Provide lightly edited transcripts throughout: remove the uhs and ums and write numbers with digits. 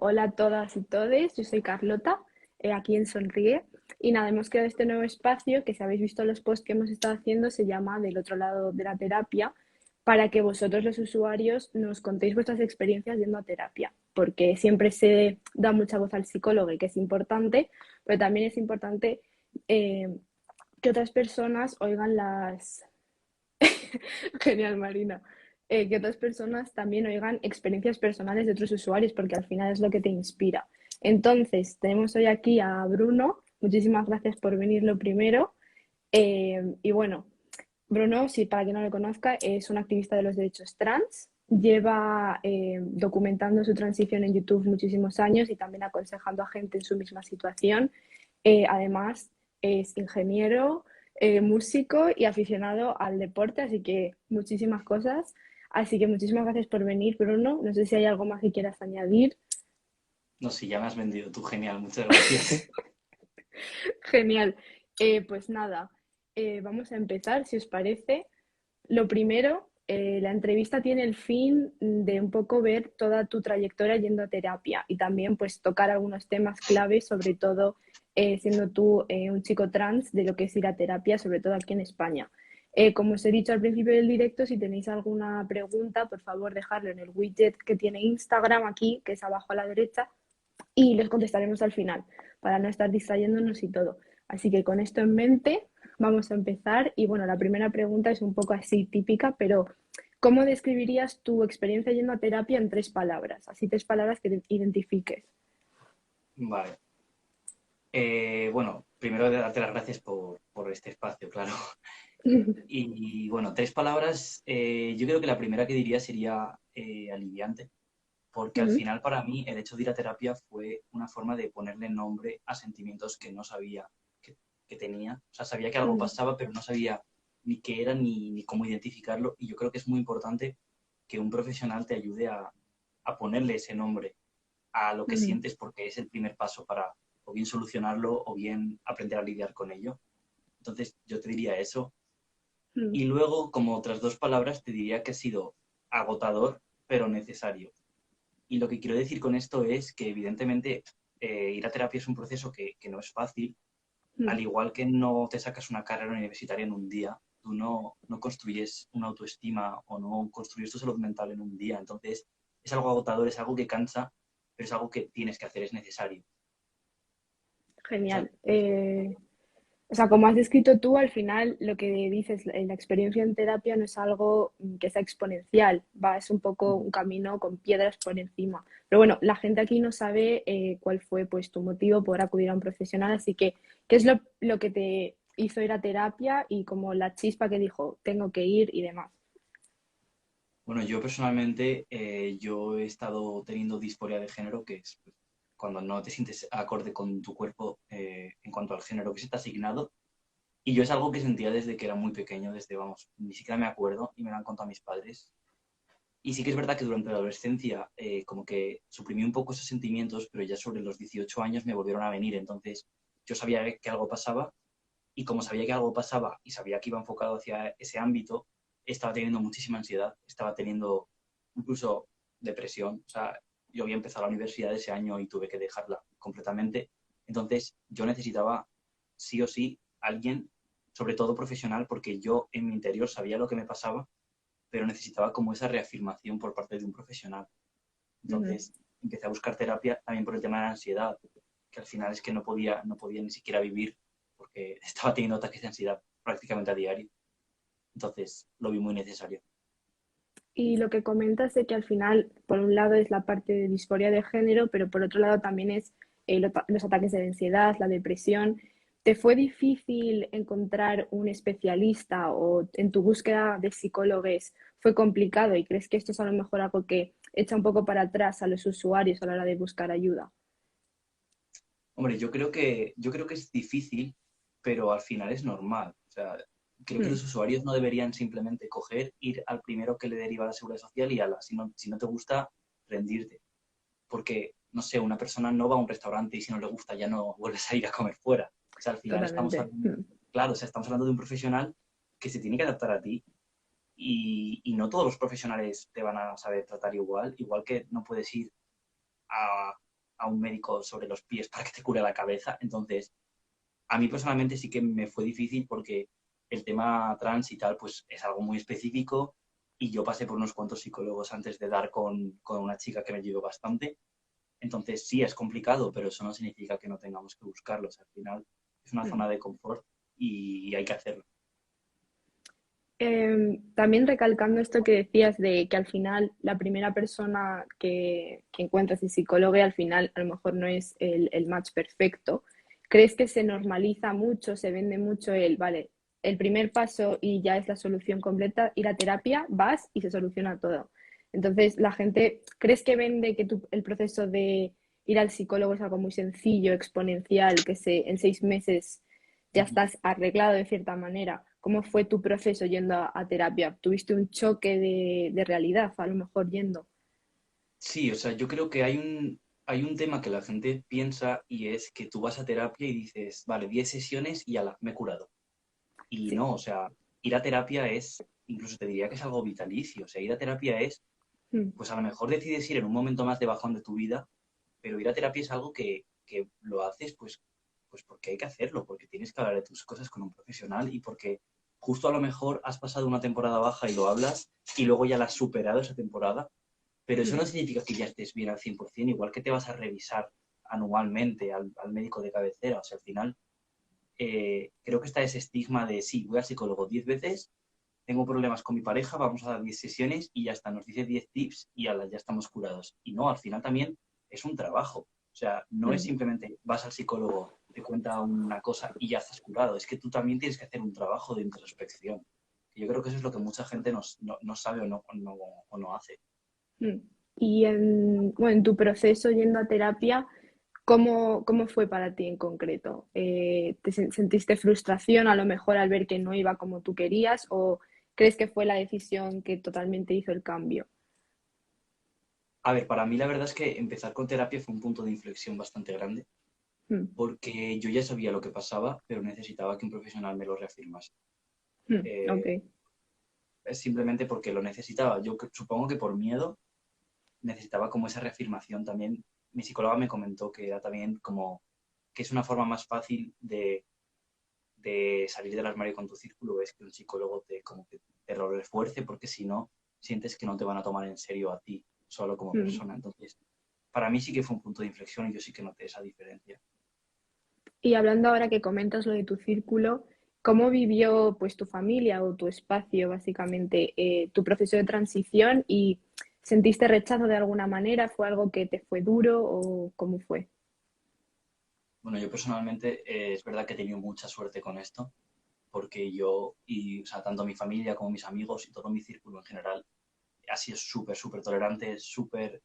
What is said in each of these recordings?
Hola a todas y todes, yo soy Carlota, aquí en Sonríe. Y nada, hemos creado este nuevo espacio que si habéis visto los posts que hemos estado haciendo se llama Del otro lado de la terapia, para que vosotros los usuarios nos contéis vuestras experiencias yendo a terapia, porque siempre se da mucha voz al psicólogo y que es importante, pero también es importante eh, que otras personas oigan las... Genial, Marina. Que otras personas también oigan experiencias personales de otros usuarios, porque al final es lo que te inspira. Entonces, tenemos hoy aquí a Bruno. Muchísimas gracias por venir lo primero. Y bueno, Bruno, si para quien no lo conozca, es un activista de los derechos trans. Lleva documentando su transición en YouTube muchísimos años y también aconsejando a gente en su misma situación. Además, es ingeniero, músico y aficionado al deporte, así que muchísimas cosas. Así que muchísimas gracias por venir, Bruno. No sé si hay algo más que quieras añadir. No, sí, ya me has vendido tú, genial, muchas gracias. Genial. Pues nada, vamos a empezar, si os parece. Lo primero, la entrevista tiene el fin de un poco ver toda tu trayectoria yendo a terapia y también pues tocar algunos temas claves, sobre todo siendo tú un chico trans, de lo que es ir a terapia, sobre todo aquí en España. Como os he dicho al principio del directo, si tenéis alguna pregunta, por favor dejarlo en el widget que tiene Instagram aquí, que es abajo a la derecha, y les contestaremos al final, para no estar distrayéndonos y todo. Así que con esto en mente, vamos a empezar. Y bueno, la primera pregunta es un poco así típica, pero ¿cómo describirías tu experiencia yendo a terapia en 3 palabras? Así 3 palabras que te identifiques. Vale. Bueno, primero de darte las gracias por este espacio, claro. Y bueno, 3 palabras. Yo creo que la primera que diría sería aliviante, porque al final para mí el hecho de ir a terapia fue una forma de ponerle nombre a sentimientos que no sabía que tenía. O sea, sabía que algo pasaba, pero no sabía ni qué era ni cómo identificarlo. Y yo creo que es muy importante que un profesional te ayude a ponerle ese nombre a lo que sientes porque es el primer paso para o bien solucionarlo o bien aprender a lidiar con ello. Entonces yo te diría eso. Y luego, como otras 2 palabras, te diría que ha sido agotador, pero necesario. Y lo que quiero decir con esto es que evidentemente ir a terapia es un proceso que no es fácil, al igual que no te sacas una carrera universitaria en un día, tú no construyes una autoestima o no construyes tu salud mental en un día. Entonces, es algo agotador, es algo que cansa, pero es algo que tienes que hacer, es necesario. O sea, Genial. O sea, como has descrito tú, al final lo que dices, la experiencia en terapia no es algo que sea exponencial, va, es un poco un camino con piedras por encima. Pero bueno, la gente aquí no sabe cuál fue pues tu motivo por acudir a un profesional, así que, ¿qué es lo que te hizo ir a terapia y como la chispa que dijo, tengo que ir y demás? bueno, yo personalmente, yo he estado teniendo disforia de género, que es pues, cuando no te sientes acorde con tu cuerpo en cuanto al género que se te ha asignado. Y yo es algo que sentía desde que era muy pequeño, desde, vamos, ni siquiera me acuerdo y me lo han contado mis padres. Y sí que es verdad que durante la adolescencia como que suprimí un poco esos sentimientos, pero ya sobre los 18 años me volvieron a venir. Entonces yo sabía que algo pasaba y como sabía que algo pasaba y sabía que iba enfocado hacia ese ámbito, estaba teniendo muchísima ansiedad, estaba teniendo incluso depresión. O sea, yo había empezado la universidad ese año y tuve que dejarla completamente. Entonces yo necesitaba sí o sí alguien, sobre todo profesional, porque yo en mi interior sabía lo que me pasaba, pero necesitaba como esa reafirmación por parte de un profesional. Ujú. Entonces empecé a buscar terapia también por el tema de la ansiedad, que al final es que no podía ni siquiera vivir porque estaba teniendo ataques de ansiedad prácticamente a diario. Entonces lo vi muy necesario. Y lo que comentas de que al final, por un lado es la parte de disforia de género, pero por otro lado también es los ataques de ansiedad, la depresión. ¿Te fue difícil encontrar un especialista o en tu búsqueda de psicólogos fue complicado y crees que esto es a lo mejor algo que echa un poco para atrás a los usuarios a la hora de buscar ayuda? Hombre, yo creo que es difícil, pero al final es normal. O sea, creo que Mm, los usuarios no deberían simplemente coger, ir al primero que le deriva la seguridad social y ala, si no te gusta, rendirte. Porque, no sé, una persona no va a un restaurante y si no le gusta ya no vuelves a ir a comer fuera. O sea, al final estamos totalmente. hablando, claro, o sea, estamos hablando de un profesional que se tiene que adaptar a ti y no todos los profesionales te van a saber tratar igual, igual que no puedes ir a a un médico sobre los pies para que te cure la cabeza. Entonces, a mí personalmente sí que me fue difícil porque el tema trans y tal, pues es algo muy específico y yo pasé por unos cuantos psicólogos antes de dar con una chica que me ayudó bastante. Entonces, sí, es complicado, pero eso no significa que no tengamos que buscarlos. Al final, es una Mm. zona de confort y hay que hacerlo. También recalcando esto que decías de que al final la primera persona que encuentras el psicólogo y al final a lo mejor no es el match perfecto, ¿crees que se normaliza mucho, se vende mucho vale, el primer paso y ya es la solución completa, ir a terapia, vas y se soluciona todo? Entonces, la gente, ¿crees que vende que el proceso de ir al psicólogo es algo muy sencillo, exponencial, que en 6 meses ya estás arreglado de cierta manera? ¿Cómo fue tu proceso yendo a terapia? ¿Tuviste un choque de realidad a lo mejor yendo? Sí, o sea, yo creo que hay un tema que la gente piensa y es que tú vas a terapia y dices, vale, 10 sesiones y ala, me he curado. Y Sí. no, o sea, ir a terapia incluso te diría que es algo vitalicio. O sea, ir a terapia Mm, pues a lo mejor decides ir en un momento más de bajón de tu vida, pero ir a terapia es algo que lo haces pues porque hay que hacerlo, porque tienes que hablar de tus cosas con un profesional y porque justo a lo mejor has pasado una temporada baja y lo hablas y luego ya la has superado esa temporada, pero eso mm, no significa que ya estés bien al 100%, igual que te vas a revisar anualmente al médico de cabecera. O sea, al final creo que está ese estigma de, sí, voy al psicólogo 10 veces, tengo problemas con mi pareja, vamos a dar 10 sesiones y ya está, nos dice 10 tips y ala, ya estamos curados. Y no, al final también es un trabajo. O sea, no es mm. simplemente vas al psicólogo, te cuenta una cosa y ya estás curado. Es que tú también tienes que hacer un trabajo de introspección. Y yo creo que eso es lo que mucha gente no sabe o no hace. Mm. Y bueno, en tu proceso yendo a terapia, ¿cómo fue para ti en concreto? ¿Sentiste frustración a lo mejor al ver que no iba como tú querías o crees que fue la decisión que totalmente hizo el cambio? A ver, para mí la verdad es que empezar con terapia fue un punto de inflexión bastante grande, Mm, porque yo ya sabía lo que pasaba, pero necesitaba que un profesional me lo reafirmase. ok. Eh, es simplemente porque lo necesitaba. Supongo que por miedo necesitaba como esa reafirmación también. Mi psicóloga me comentó que era también como que es una forma más fácil de salir del armario con tu círculo, es que un psicólogo como que te lo refuerce, porque si no, sientes que no te van a tomar en serio a ti, solo como Mm. persona. Entonces, para mí sí que fue un punto de inflexión y yo sí que noté esa diferencia. Y hablando ahora que comentas lo de tu círculo, ¿cómo vivió pues tu familia o tu espacio básicamente tu proceso de transición y sentiste rechazo de alguna manera? ¿Fue algo que te fue duro o cómo fue? Bueno, yo personalmente es verdad que he tenido mucha suerte con esto, porque o sea, tanto mi familia como mis amigos y todo mi círculo en general ha sido súper, súper tolerante, súper,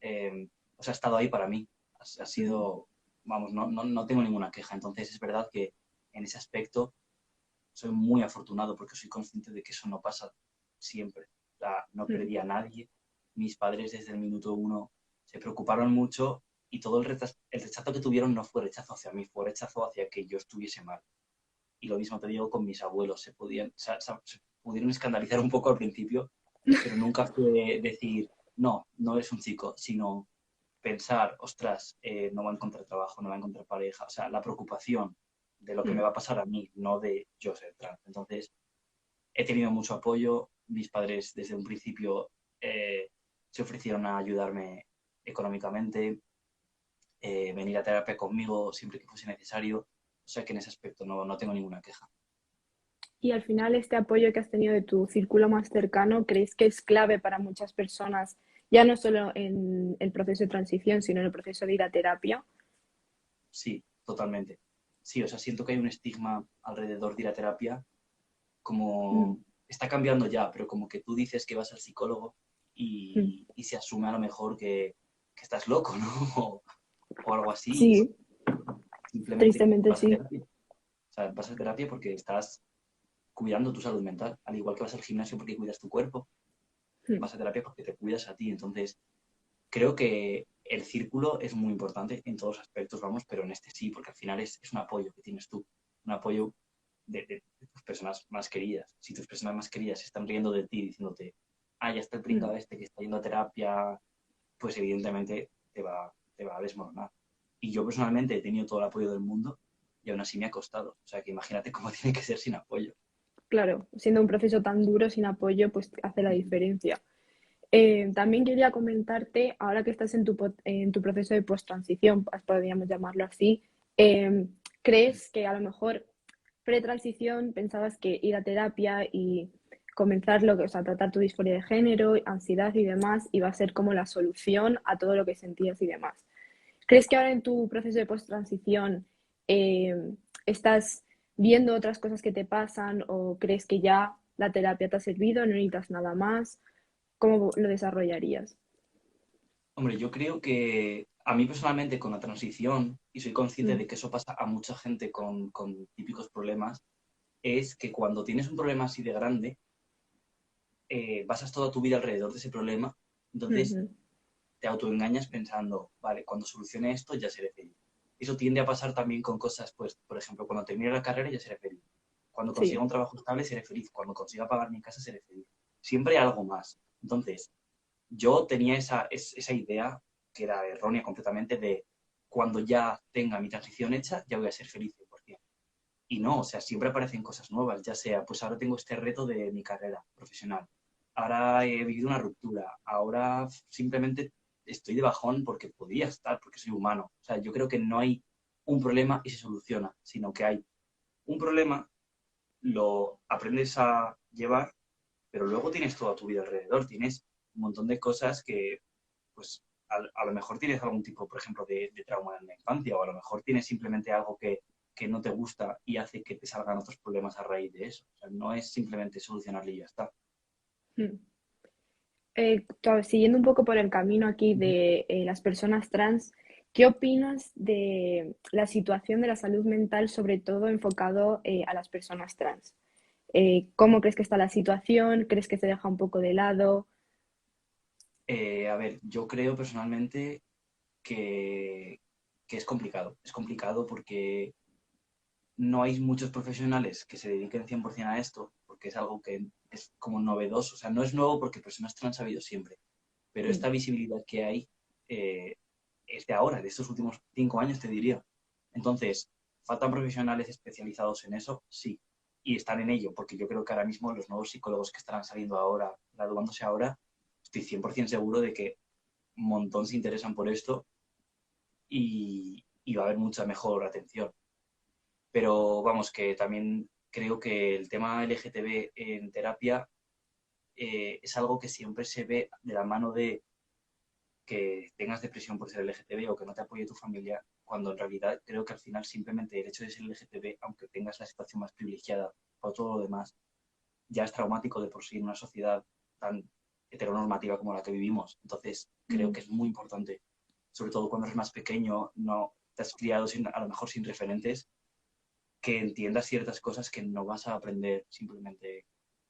o sea, ha estado ahí para mí. Ha Mm, sido, vamos, no tengo ninguna queja. Entonces es verdad que en ese aspecto soy muy afortunado porque soy consciente de que eso no pasa siempre. O sea, no mm, perdí a nadie. Mis padres desde el minuto uno se preocuparon mucho y todo el rechazo que tuvieron no fue rechazo hacia mí, fue rechazo hacia que yo estuviese mal. Y lo mismo te digo con mis abuelos, se pudieron escandalizar un poco al principio, pero nunca fue decir, no, no es un chico, sino pensar, ostras, no va a encontrar trabajo, no va a encontrar pareja. O sea, la preocupación de lo que me mm. va a pasar a mí, no de yo ser trans. Entonces, he tenido mucho apoyo. Mis padres desde un principio se ofrecieron a ayudarme económicamente, venir a terapia conmigo siempre que fuese necesario. O sea que en ese aspecto no tengo ninguna queja. Y al final este apoyo que has tenido de tu círculo más cercano, ¿crees que es clave para muchas personas, ya no solo en el proceso de transición, sino en el proceso de ir a terapia? Sí, totalmente. Sí, o sea, siento que hay un estigma alrededor de ir a terapia, Mm, como está cambiando ya, pero como que tú dices que vas al psicólogo mm. y se asume a lo mejor que estás loco, ¿no? O algo así. Sí, Simplemente tristemente vas a sí. terapia. O sea, vas a terapia porque estás cuidando tu salud mental, al igual que vas al gimnasio porque cuidas tu cuerpo, Mm, vas a terapia porque te cuidas a ti. Entonces, creo que el círculo es muy importante en todos los aspectos, vamos, pero en este sí, porque al final es un apoyo que tienes tú, un apoyo de tus personas más queridas. Si tus personas más queridas se están riendo de ti, diciéndote, ah, ya está el mm. pringado este que está yendo a terapia, pues evidentemente te va a desmoronar. Y yo personalmente he tenido todo el apoyo del mundo y aún así me ha costado. O sea, que imagínate cómo tiene que ser sin apoyo. Claro, siendo un proceso tan duro, sin apoyo, pues hace la diferencia. También quería comentarte, ahora que estás en tu proceso de post-transición, podríamos llamarlo así, eh, ¿crees que a lo mejor pre-transición pensabas que ir a terapia y comenzar o sea, tratar tu disforia de género, ansiedad y demás iba a ser como la solución a todo lo que sentías y demás? ¿Crees que ahora en tu proceso de post-transición eh, estás viendo otras cosas que te pasan o crees que ya la terapia te ha servido, no necesitas nada más? ¿Cómo lo desarrollarías? Hombre, yo creo que a mí personalmente con la transición, y soy consciente Mm, de que eso pasa a mucha gente con típicos problemas, es que cuando tienes un problema así de grande, basas toda tu vida alrededor de ese problema, entonces ujú. te autoengañas pensando, vale, cuando solucione esto ya seré feliz. Eso tiende a pasar también con cosas, pues, por ejemplo, cuando termine la carrera ya seré feliz. Cuando consiga Sí, un trabajo estable seré feliz. Cuando consiga pagar mi casa seré feliz. Siempre hay algo más. Entonces, yo tenía esa idea que era errónea completamente de cuando ya tenga mi transición hecha, ya voy a ser feliz 100%. Y no, o sea, siempre aparecen cosas nuevas, ya sea, pues ahora tengo este reto de mi carrera profesional, ahora he vivido una ruptura, ahora simplemente estoy de bajón porque podía estar, porque soy humano. O sea, yo creo que no hay un problema y se soluciona, sino que hay un problema, lo aprendes a llevar, pero luego tienes toda tu vida alrededor, tienes un montón de cosas que, pues, a lo mejor tienes algún tipo, por ejemplo, de trauma en la infancia, o a lo mejor tienes simplemente algo que no te gusta y hace que te salgan otros problemas a raíz de eso. O sea, no es simplemente solucionarlo y ya está. mm. Claro, siguiendo un poco por el camino aquí Ujú. de las personas trans, ¿qué opinas de la situación de la salud mental, sobre todo enfocado a las personas trans? ¿Cómo crees que está la situación? ¿Crees que se deja un poco de lado? A ver, yo creo personalmente que, que es complicado. Es complicado porque no hay muchos profesionales que se dediquen 100% a esto, porque es algo que es como novedoso. O sea, no es nuevo porque personas trans ha habido siempre, pero Mm, esta visibilidad que hay eh, es de ahora, de estos últimos 5 años, te diría. Entonces, ¿faltan profesionales especializados en eso? Sí, y están en ello, porque yo creo que ahora mismo los nuevos psicólogos que estarán saliendo ahora, graduándose ahora, estoy 100% seguro de que un montón se interesan por esto y va a haber mucha mejor atención. Pero vamos, que también creo que el tema LGTB en terapia es algo que siempre se ve de la mano de que tengas depresión por ser LGTB o que no te apoye tu familia, cuando en realidad creo que al final simplemente el hecho de ser LGTB, aunque tengas la situación más privilegiada por todo lo demás, ya es traumático de por sí en una sociedad tan heteronormativa como la que vivimos. Entonces, creo mm. que es muy importante, sobre todo cuando eres más pequeño, no te has criado a lo mejor sin referentes, que entiendas ciertas cosas que no vas a aprender simplemente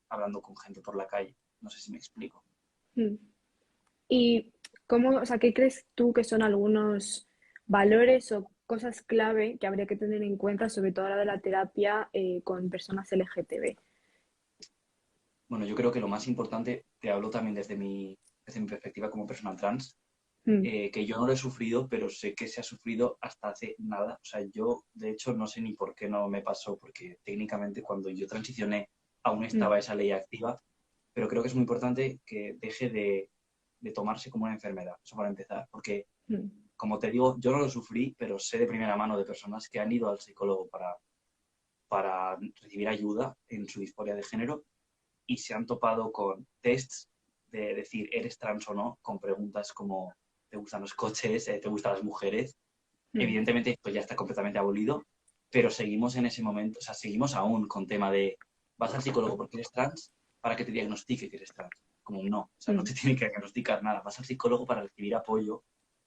hablando con gente por la calle. No sé si me explico. Mm. ¿Y cómo, o sea, qué crees tú que son algunos valores o cosas clave que habría que tener en cuenta, sobre todo a la hora de la terapia con personas LGTB? Bueno, yo creo que lo más importante, te hablo también desde mi perspectiva como persona trans, Mm, que yo no lo he sufrido, pero sé que se ha sufrido hasta hace nada. O sea, yo de hecho no sé ni por qué no me pasó, porque técnicamente cuando yo transicioné aún mm, estaba esa ley activa, pero creo que es muy importante que deje de tomarse como una enfermedad, eso para empezar, porque mm, como te digo, yo no lo sufrí, pero sé de primera mano de personas que han ido al psicólogo para recibir ayuda en su disforia de género y se han topado con tests de decir eres trans o no, con preguntas como ¿te gustan los coches? ¿Te gustan las mujeres? mm, Evidentemente esto ya está completamente abolido, pero seguimos en ese momento, o sea, seguimos aún con tema de vas al psicólogo porque eres trans para que te diagnostique que eres trans. Como no, o sea, no mm, te tiene que diagnosticar nada, vas al psicólogo para recibir apoyo,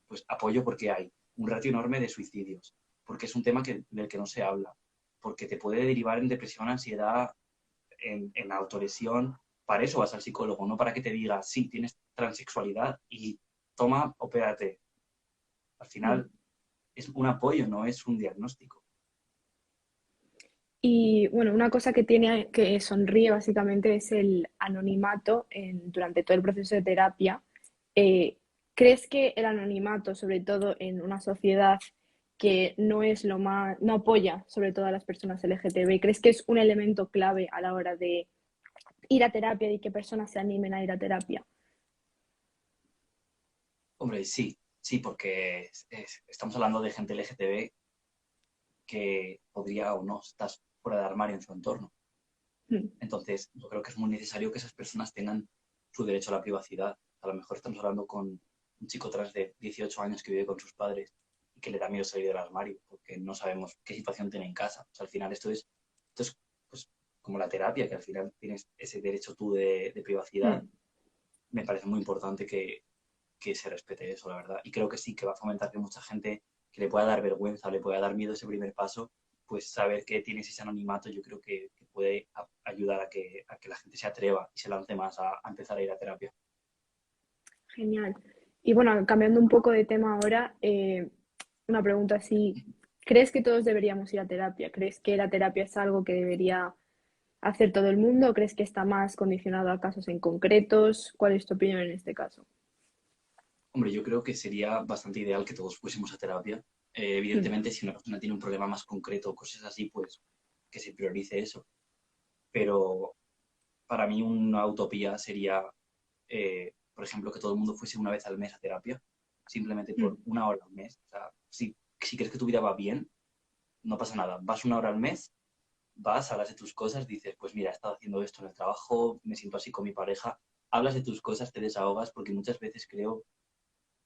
pues apoyo porque hay un ratio enorme de suicidios, porque es un tema del que no se habla, porque te puede derivar en depresión, ansiedad, en autolesión. Para eso vas al psicólogo, no para que te diga, sí, tienes transexualidad y toma, opérate. Al mm. final es un apoyo, no es un diagnóstico. Y bueno, una cosa que tiene que sonríe básicamente es el anonimato durante todo el proceso de terapia. Eh, ¿Crees que el anonimato, sobre todo en una sociedad que no es lo más, no apoya sobre todo a las personas LGTB? ¿Crees que es un elemento clave a la hora de ir a terapia y que personas se animen a ir a terapia? Hombre, sí, sí, porque estamos hablando de gente LGTB que podría o no estar fuera de armario en su entorno. Mm, Entonces, yo creo que es muy necesario que esas personas tengan su derecho a la privacidad. A lo mejor estamos hablando con un chico trans de 18 años que vive con sus padres y que le da miedo salir del armario porque no sabemos qué situación tiene en casa. O sea, al final esto es pues, como la terapia, que al final tienes ese derecho tú de privacidad. mm. Me parece muy importante que se respete eso, la verdad. Y creo que sí, que va a fomentar que mucha gente que le pueda dar vergüenza o le pueda dar miedo ese primer paso, pues saber que tienes ese anonimato, yo creo que puede ayudar a que la gente se atreva y se lance más a empezar a ir a terapia. Genial. Y bueno, cambiando un poco de tema ahora, una pregunta así, ¿crees que todos deberíamos ir a terapia? ¿Crees que la terapia es algo que debería hacer todo el mundo o crees que está más condicionado a casos en concretos? ¿Cuál es tu opinión en este caso? Hombre, yo creo que sería bastante ideal que todos fuésemos a terapia. Mm, Evidentemente, si una persona tiene un problema más concreto o cosas así, pues que se priorice eso. Pero para mí una utopía sería, por ejemplo, que todo el mundo fuese una vez al mes a terapia, simplemente mm. por una hora al mes. O sea, si crees que tu vida va bien, no pasa nada. Vas una hora al mes, vas, hablas de tus cosas, dices, pues mira, he estado haciendo esto en el trabajo, me siento así con mi pareja, hablas de tus cosas, te desahogas, porque muchas veces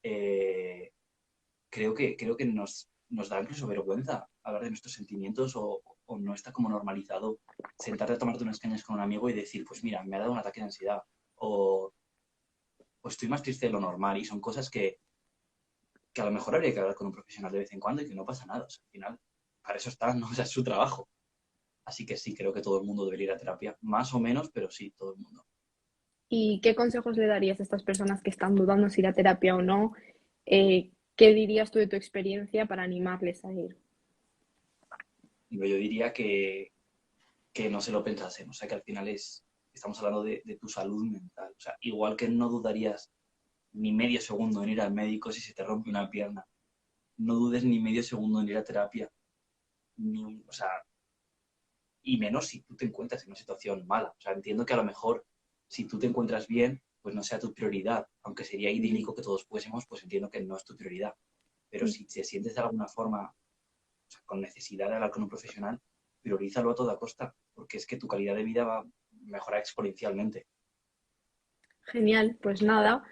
eh, creo que nos da incluso vergüenza hablar de nuestros sentimientos o no está como normalizado sentarte a tomarte unas cañas con un amigo y decir, pues mira, me ha dado un ataque de ansiedad o, o estoy más triste de lo normal y son cosas que a lo mejor habría que hablar con un profesional de vez en cuando y que no pasa nada. O sea, al final, para eso está, ¿no? O sea, es su trabajo. Así que sí, creo que todo el mundo debería ir a terapia, más o menos, pero sí, todo el mundo. ¿Y qué consejos le darías a estas personas que están dudando si ir a terapia o no? ¿Qué dirías tú de tu experiencia para animarles a ir? Yo diría que no se lo pensasen, o sea, que al final estamos hablando de tu salud mental. O sea, igual que no dudarías ni medio segundo en ir al médico si se te rompe una pierna, no dudes ni medio segundo en ir a terapia, o sea, y menos si tú te encuentras en una situación mala. O sea, entiendo que a lo mejor si tú te encuentras bien, pues no sea tu prioridad, aunque sería Mm, idílico que todos fuésemos, pues entiendo que no es tu prioridad. Pero mm. si te sientes de alguna forma, o sea, con necesidad de hablar con un profesional, priorízalo a toda costa, porque es que tu calidad de vida va a mejorar exponencialmente. Genial, pues nada.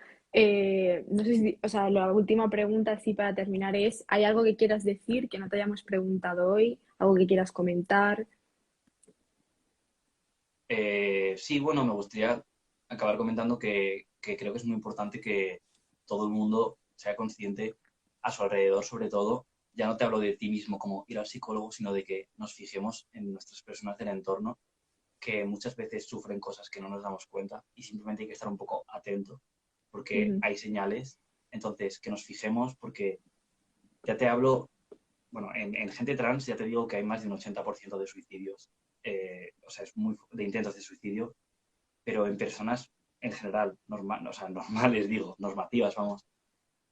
No sé si, o sea, la última pregunta así para terminar es, ¿hay algo que quieras decir que no te hayamos preguntado hoy? ¿Algo que quieras comentar? Sí, bueno, me gustaría acabar comentando que creo que es muy importante que todo el mundo sea consciente a su alrededor, sobre todo. Ya no te hablo de ti mismo como ir al psicólogo, sino de que nos fijemos en nuestras personas del entorno, que muchas veces sufren cosas que no nos damos cuenta y simplemente hay que estar un poco atento porque Ujú. hay señales. Entonces, que nos fijemos porque ya te hablo, bueno, en gente trans ya te digo que hay más de un 80% de suicidios, o sea, es muy de intentos de suicidio, pero en personas en general, normal, o sea, normales, digo, normativas, vamos,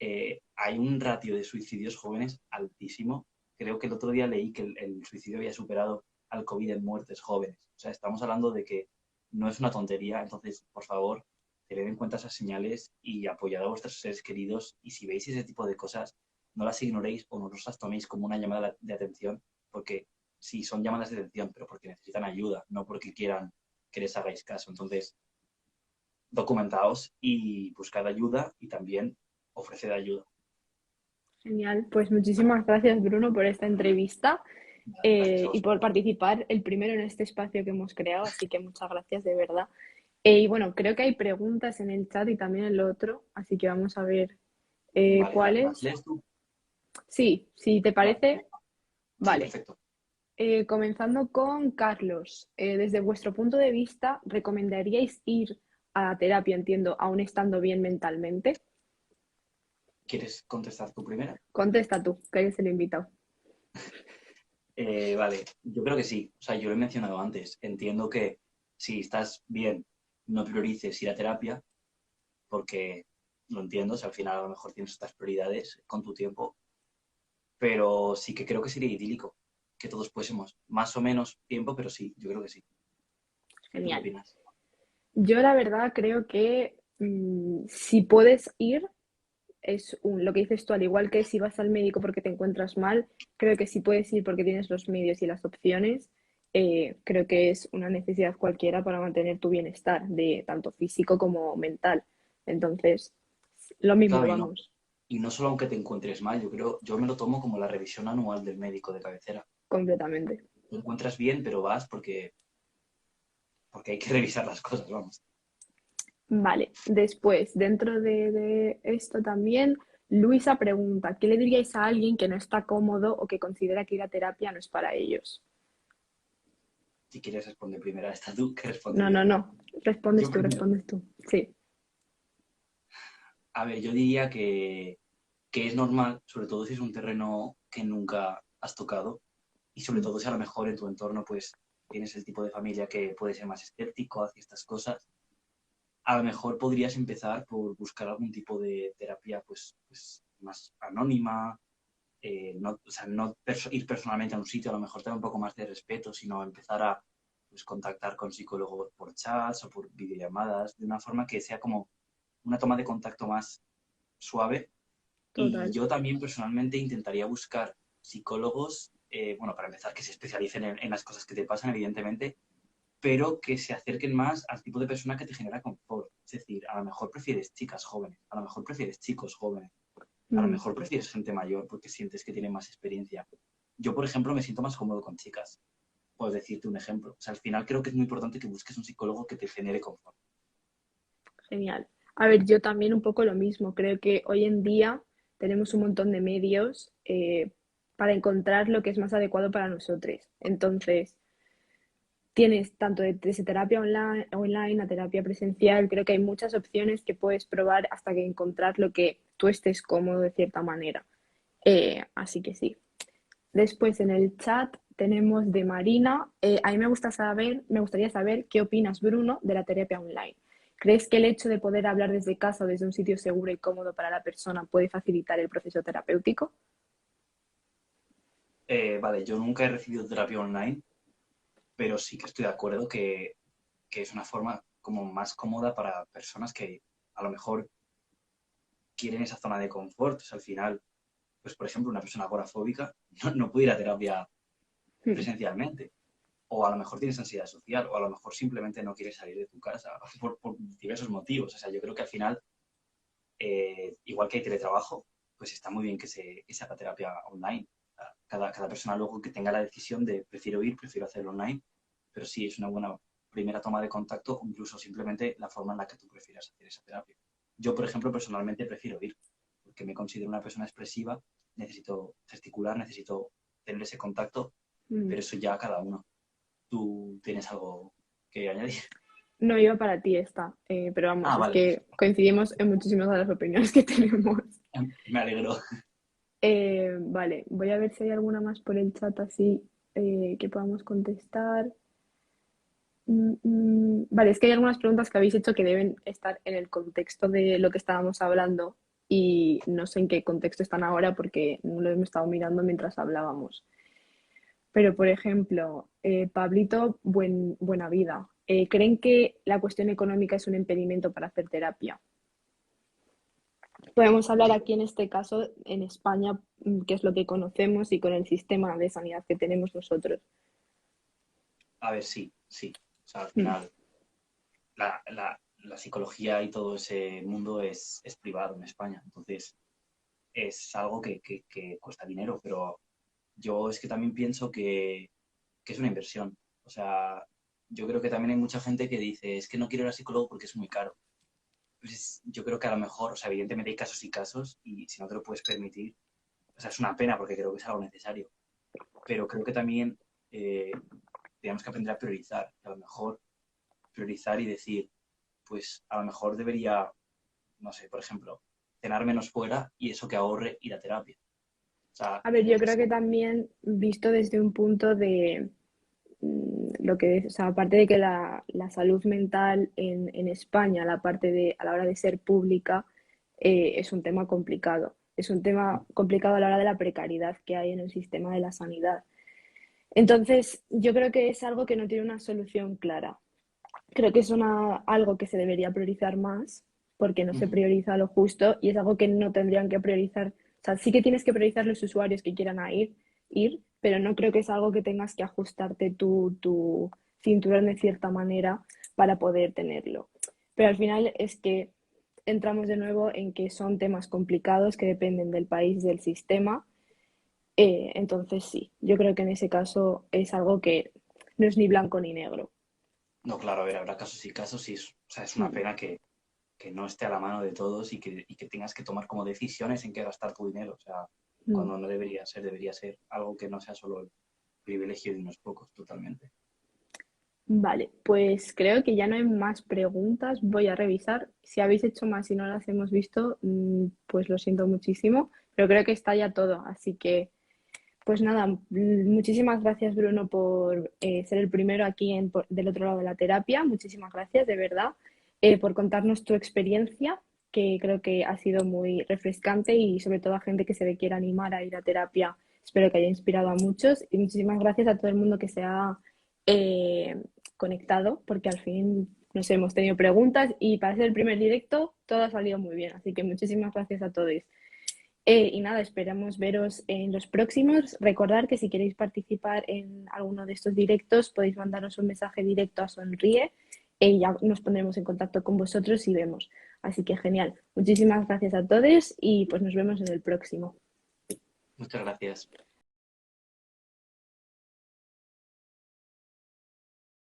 hay un ratio de suicidios jóvenes altísimo. Creo que el otro día leí que el suicidio había superado al COVID en muertes jóvenes. O sea, estamos hablando de que no es una tontería, entonces, por favor, tened en cuenta esas señales y apoyad a vuestros seres queridos. Y si veis ese tipo de cosas, no las ignoréis o no las toméis como una llamada de atención, porque sí, son llamadas de atención, pero porque necesitan ayuda, no porque quieran que les hagáis caso. Entonces, documentaos y buscad ayuda y también ofreced ayuda. Genial, pues muchísimas gracias Bruno por esta entrevista Gracias a y por vosotros. participar el primero en este espacio que hemos creado, así que muchas gracias de verdad. Y bueno, creo que hay preguntas en el chat y también en lo otro, así que vamos a ver Vale, ¿las cuáles. lees tú? Sí, si te Vale, parece, sí, vale. perfecto. Comenzando con Carlos, desde vuestro punto de vista, ¿recomendaríais ir a la terapia, entiendo, aún estando bien mentalmente? ¿Quieres contestar tú primero? Contesta tú, que eres el invitado. Vale, yo creo que sí. O sea, yo lo he mencionado antes. Entiendo que si estás bien, no priorices ir a terapia, porque lo entiendo, si al final a lo mejor tienes estas prioridades con tu tiempo, pero sí que creo que sería idílico, que todos fuésemos más o menos tiempo, pero sí, yo creo que sí. ¿Tú qué Genial. opinas? Yo la verdad creo que si puedes ir, lo que dices tú, al igual que si vas al médico porque te encuentras mal, creo que si puedes ir porque tienes los medios y las opciones, creo que es una necesidad cualquiera para mantener tu bienestar, de tanto físico como mental. Entonces, lo mismo, Claro, vamos, y no solo aunque te encuentres mal, yo creo, yo me lo tomo como la revisión anual del médico de cabecera. completamente. Te encuentras bien, pero vas porque hay que revisar las cosas, vamos. Vale, después, dentro de esto también, Luisa pregunta, ¿qué le diríais a alguien que no está cómodo o que considera que ir a terapia no es para ellos? Si quieres responder primero a esta tú, que respondo No, yo. no, no. Yo Respondes tú, primero. respondes tú. Sí. A ver, yo diría que es normal, sobre todo si es un terreno que nunca has tocado y sobre Mm, todo si a lo mejor en tu entorno pues tienes el tipo de familia que puede ser más escéptico hacia estas cosas. A lo mejor podrías empezar por buscar algún tipo de terapia pues más anónima, no, o sea, no ir personalmente a un sitio, a lo mejor tener un poco más de respeto, sino empezar a pues, contactar con psicólogos por chats o por videollamadas, de una forma que sea como una toma de contacto más suave. Y total. yo también personalmente intentaría buscar psicólogos, bueno, para empezar, que se especialicen en las cosas que te pasan, evidentemente, pero que se acerquen más al tipo de persona que te genera confort. Es decir, a lo mejor prefieres chicas jóvenes, a lo mejor prefieres chicos jóvenes, a lo Mm, mejor prefieres gente mayor porque sientes que tiene más experiencia. Yo, por ejemplo, me siento más cómodo con chicas. Puedo decirte un ejemplo. O sea, al final creo que es muy importante que busques un psicólogo que te genere confort. genial. A ver, yo también un poco lo mismo. Creo que hoy en día tenemos un montón de medios para encontrar lo que es más adecuado para nosotros. Entonces, tienes tanto desde terapia online a terapia presencial. Creo que hay muchas opciones que puedes probar hasta que encontrar lo que tú estés cómodo de cierta manera. Así que sí. Después en el chat tenemos de Marina. A mí me gustaría saber qué opinas, Bruno, de la terapia online. ¿Crees que el hecho de poder hablar desde casa o desde un sitio seguro y cómodo para la persona puede facilitar el proceso terapéutico? Vale, yo nunca he recibido terapia online, pero sí que estoy de acuerdo que es una forma como más cómoda para personas que a lo mejor quieren esa zona de confort. O sea, al final, pues por ejemplo, una persona agorafóbica no puede ir a terapia Hmm, presencialmente. O a lo mejor tienes ansiedad social, o a lo mejor simplemente no quieres salir de tu casa por diversos motivos. O sea, yo creo que al final, igual que hay teletrabajo, pues está muy bien que se haga terapia online. Cada persona luego que tenga la decisión de prefiero ir, prefiero hacerlo online, pero sí es una buena primera toma de contacto o incluso simplemente la forma en la que tú prefieras hacer esa terapia. Yo, por ejemplo, personalmente prefiero ir, porque me considero una persona expresiva, necesito gesticular, necesito tener ese contacto, hmm. pero eso ya cada uno. ¿Tú tienes algo que añadir? No iba para ti esta, pero vamos, Ah, es vale, que coincidimos en muchísimas de las opiniones que tenemos. me alegro. Vale, voy a ver si hay alguna más por el chat así que podamos contestar. Vale, es que hay algunas preguntas que habéis hecho que deben estar en el contexto de lo que estábamos hablando y no sé en qué contexto están ahora porque no lo hemos estado mirando mientras hablábamos. Pero, por ejemplo, Pablito Buena Vida, ¿creen que la cuestión económica es un impedimento para hacer terapia? Podemos hablar Yo, aquí en este caso en España, que es lo que conocemos y con el sistema de sanidad que tenemos nosotros. a ver, sí, sí. O sea, al Mm, final, la psicología y todo ese mundo es privado en España. Entonces, es algo que cuesta dinero, pero yo es que también pienso que es una inversión. O sea, yo creo que también hay mucha gente que dice, es que no quiero ir al psicólogo porque es muy caro. Pues yo creo que a lo mejor, o sea, evidentemente hay casos y si no te lo puedes permitir, o sea, es una pena porque creo que es algo necesario. Pero creo que también tenemos que aprender a priorizar. A lo mejor priorizar y decir, pues a lo mejor debería, no sé, por ejemplo, cenar menos fuera y eso que ahorre ir a terapia. O sea, A ver, yo creo que también visto desde un punto de lo que es, o sea, aparte de que la salud mental en España, la parte de, a la hora de ser pública, es un tema complicado. es un tema complicado a la hora de la precariedad que hay en el sistema de la sanidad. Entonces, yo creo que es algo que no tiene una solución clara. Creo que es algo que se debería priorizar más porque no se Ujú. prioriza lo justo y es algo que no tendrían que priorizar. O sea, sí que tienes que priorizar los usuarios que quieran ir, pero no creo que es algo que tengas que ajustarte tu cinturón de cierta manera para poder tenerlo. Pero al final es que entramos de nuevo en que son temas complicados que dependen del país, del sistema. Entonces sí, yo creo que en ese caso es algo que no es ni blanco ni negro. No, claro, a ver, habrá casos y casos y es, o sea, es una Mm, pena que no esté a la mano de todos y que tengas que tomar como decisiones en qué gastar tu dinero. O sea, mm. cuando no debería ser algo que no sea solo el privilegio de unos pocos, totalmente. Vale, pues creo que ya no hay más preguntas. Voy a revisar. Si habéis hecho más y no las hemos visto, pues lo siento muchísimo, pero creo que está ya todo. Así que, pues nada, muchísimas gracias Bruno por ser el primero aquí del otro lado de la terapia. Muchísimas gracias, de verdad, por contarnos tu experiencia, que creo que ha sido muy refrescante y sobre todo a gente que se le quiera animar a ir a terapia. Espero que haya inspirado a muchos y muchísimas gracias a todo el mundo que se ha eh, conectado, porque al fin nos hemos tenido preguntas y para ser el primer directo todo ha salido muy bien. Así que muchísimas gracias a todos. Y nada, esperamos veros en los próximos. Recordad que si queréis participar en alguno de estos directos, podéis mandarnos un mensaje directo a Sonríe y ya nos pondremos en contacto con vosotros y vemos. Así que genial. Muchísimas gracias a todos y pues nos vemos en el próximo. Muchas gracias.